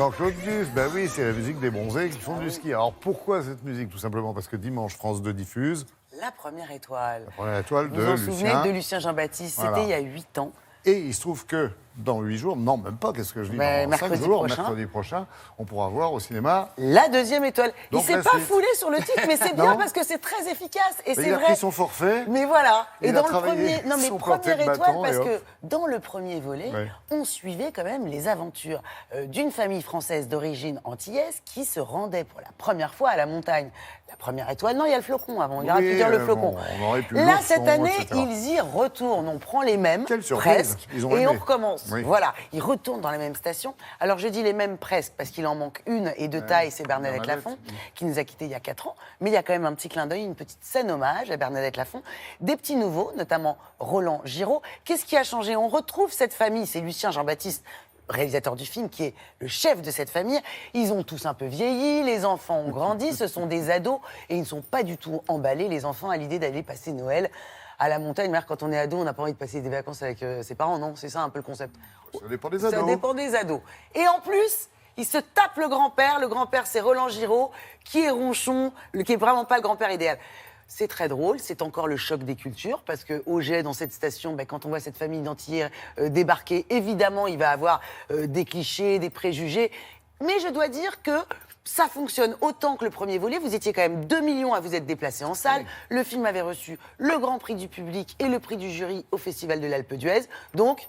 Jean-Claude Duss, ben oui, c'est la musique des bronzés qui font du ski. Alors pourquoi cette musique? Tout simplement parce que dimanche, France 2 diffuse La première étoile. la première étoile Vous de vous en souvenez Lucien. de Lucien Jean-Baptiste? Voilà. C'était il y a 8 ans. Et il se trouve que dans 8 jours, non, même pas, qu'est-ce que je dis, Ben, dans 5 mercredi jours, prochain. mercredi prochain, on pourra voir au cinéma. La deuxième étoile. Donc, il s'est la pas suite. foulé sur le titre, mais c'est bien Non. parce que c'est très efficace. Et Mais c'est il a vrai. pris son forfait. Mais voilà. Et Il a dans le travaillé premier, non mais son portée première de étoile bâton, parce et hop. que dans le premier volet, Ouais. on suivait quand même les aventures d'une famille française d'origine antillaise qui se rendait pour la première fois à la montagne. La première étoile, non, il y a le flocon avant. Il aurait pu dire le flocon. bon, on aurait pu Là, l'ourson, cette année, etc. ils y retournent. On prend les mêmes, Quelle surprise. presque, Ils ont et aimé. on recommence. Oui. Voilà, ils retournent dans la même station. Alors, je dis les mêmes presque parce qu'il en manque une et de taille, c'est Bernadette Lafont, qui nous a quittés il y a 4 ans. Mais il y a quand même un petit clin d'œil, une petite scène hommage à Bernadette Lafont. Des petits nouveaux, notamment Roland Giraud. Qu'est-ce qui a changé? On retrouve cette famille, c'est Lucien Jean-Baptiste, réalisateur du film, qui est le chef de cette famille. Ils ont tous un peu vieilli, les enfants ont grandi, ce sont des ados, et ils ne sont pas du tout emballés, les enfants, à l'idée d'aller passer Noël à la montagne. Mais quand on est ado, on n'a pas envie de passer des vacances avec ses parents, non? C'est ça un peu le concept. Ça dépend des ados. Ça dépend des ados. Et en plus, il se tape le grand-père. Le grand-père, c'est Roland Giraud, qui est ronchon, qui est vraiment pas le grand-père idéal. C'est très drôle, c'est encore le choc des cultures, parce que Auger, dans cette station, quand on voit cette famille d'Antillais débarquer, évidemment, il va avoir des clichés, des préjugés. Mais je dois dire que ça fonctionne autant que le premier volet. Vous étiez quand même 2 millions à vous être déplacés en salle. Le film avait reçu le grand prix du public et le prix du jury au Festival de l'Alpe d'Huez. Donc,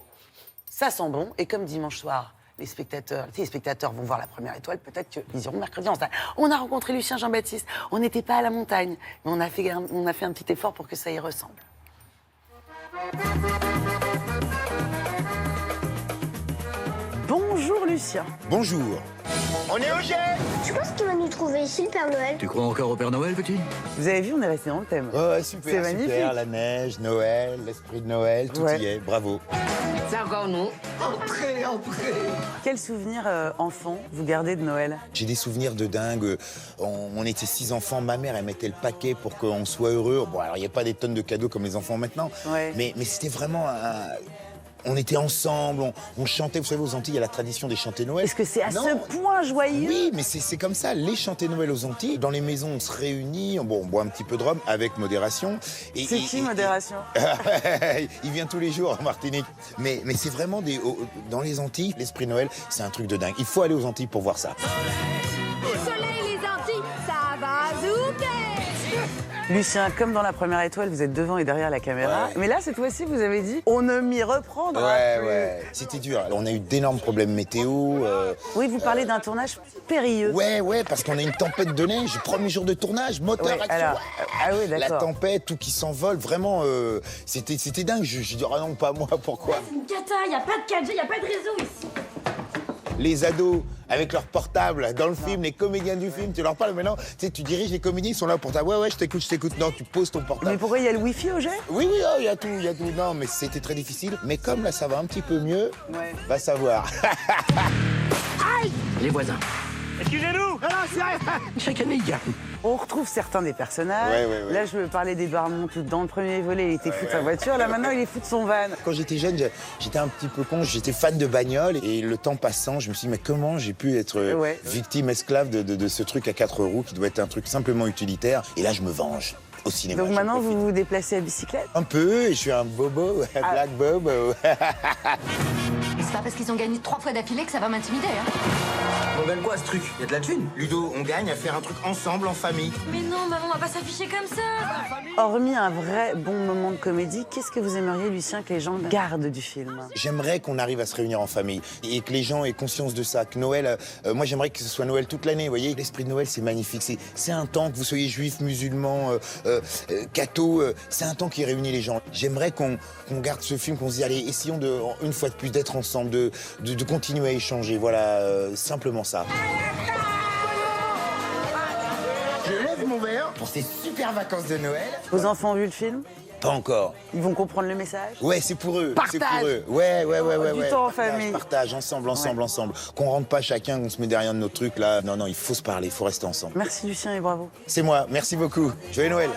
ça sent bon. Et comme dimanche soir, les spectateurs vont voir la première étoile, peut-être qu'ils iront mercredi en salle. On a rencontré Lucien Jean-Baptiste. On n'était pas à la montagne, mais on a fait un petit effort pour que ça y ressemble. Bonjour Lucien. Bonjour. On est au jet. Tu penses qu'il va nous trouver ici, le Père Noël? Tu crois encore au Père Noël, petit? Vous avez vu, on est resté dans le thème. Ouais, super, C'est magnifique. super. La neige, Noël, l'esprit de Noël, tout Ouais. y est. Bravo. C'est encore nous. Quel souvenir enfant vous gardez de Noël? J'ai des souvenirs de dingue. On était 6 enfants. Ma mère, elle mettait le paquet pour qu'on soit heureux. Bon, alors, il n'y a pas des tonnes de cadeaux comme les enfants maintenant. Ouais. Mais c'était vraiment on était ensemble, on chantait. Vous savez, aux Antilles, il y a la tradition des chantés Noël. Est-ce que c'est à Non. ce point joyeux? Oui, mais c'est comme ça, les chantés Noël aux Antilles. Dans les maisons, on se réunit, on boit un petit peu de rhum avec modération. C'est qui, modération? Il vient tous les jours en Martinique. Mais c'est vraiment dans les Antilles, l'esprit Noël, c'est un truc de dingue. Il faut aller aux Antilles pour voir ça. Soleil, les Antilles, ça va zouker! Lucien, comme dans la première étoile, vous êtes devant et derrière la caméra. Ouais. Mais là, cette fois-ci, vous avez dit, on ne m'y reprendra plus. Ouais. C'était dur. On a eu d'énormes problèmes météo. Oui, vous parlez d'un tournage périlleux. Ouais, parce qu'on a une tempête de neige. Premier jour de tournage, moteur, Ouais, action. alors, ah oui, La d'accord. tempête, tout qui s'envole. Vraiment, c'était dingue. Je dis, ah non, pas moi, pourquoi? C'est une cata, y a pas de 4G, y a pas de réseau ici. Les ados avec leur portable dans le film, les comédiens du film, tu leur parles maintenant, tu sais, tu diriges les comédiens, ils sont là pour ta ouais, je t'écoute. Non, tu poses ton portable. Mais pourquoi il y a le Wi-Fi au jet? Oui, oh, il y a tout. Non, mais c'était très difficile. Mais comme là, ça va un petit peu mieux, Ouais. va savoir. Les voisins. Excusez-nous. Chaque année, il y a. On retrouve certains des personnages. Ouais. Là, je veux parler d'Edouard Montout. Dans le premier volet, il était fou de sa voiture. Là, maintenant, il est fou de son van. Quand j'étais jeune, j'étais un petit peu con, j'étais fan de bagnole. Et le temps passant, je me suis dit, mais comment j'ai pu être Ouais. victime, esclave de ce truc à 4 roues qui doit être un truc simplement utilitaire. Et là, je me venge. Au cinéma. Donc j'en maintenant, profite. vous vous déplacez à bicyclette? Un peu, et je suis un bobo, Ah. black bobo. C'est pas parce qu'ils ont gagné 3 fois d'affilée que ça va m'intimider, hein. On gagne quoi, ce truc? Il y a de la thune. Ludo, on gagne à faire un truc ensemble, en famille. Mais non, maman, on va pas s'afficher comme ça. Hormis un vrai bon moment de comédie, qu'est-ce que vous aimeriez, Lucien, que les gens gardent du film? J'aimerais qu'on arrive à se réunir en famille et que les gens aient conscience de ça. Que Noël, moi j'aimerais que ce soit Noël toute l'année. Vous voyez, l'esprit de Noël c'est magnifique. C'est un temps que vous soyez juif, musulman, catho, c'est un temps qui réunit les gens. J'aimerais qu'on garde ce film, qu'on se dise allez, essayons une fois de plus d'être ensemble, de continuer à échanger. Voilà, simplement ça. Je lève mon verre pour ces super vacances de Noël. Vos enfants ont vu le film? Pas encore. Ils vont comprendre le message? Ouais, c'est pour eux. C'est Partage. pour eux. Ouais. Du temps en Partage, famille. Partage, ensemble. Qu'on rentre pas chacun, qu'on se met derrière notre truc là. Non, il faut se parler, il faut rester ensemble. Merci, Lucien, et bravo. C'est moi, merci beaucoup. Joyeux Noël.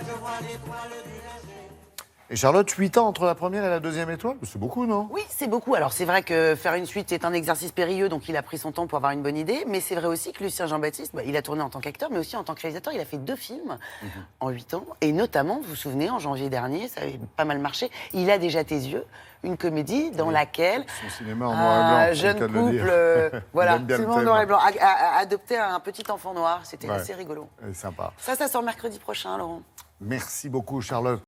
Et Charlotte, 8 ans entre la première et la deuxième étoile, c'est beaucoup, non? Oui, c'est beaucoup. Alors, c'est vrai que faire une suite, c'est un exercice périlleux, donc il a pris son temps pour avoir une bonne idée. Mais c'est vrai aussi que Lucien Jean-Baptiste, il a tourné en tant qu'acteur, mais aussi en tant que réalisateur. Il a fait 2 films en 8 ans. Et notamment, vous vous souvenez, en janvier dernier, ça avait pas mal marché, Il a déjà tes yeux, une comédie dans laquelle Son cinéma en noir et blanc, c'est jeune le cas de le dire. couple, voilà, Il aime bien le seulement en thème. noir et blanc, a adopté un petit enfant noir. C'était Ouais. assez rigolo. C'est sympa. Ça sort mercredi prochain, Laurent. Merci beaucoup, Charlotte.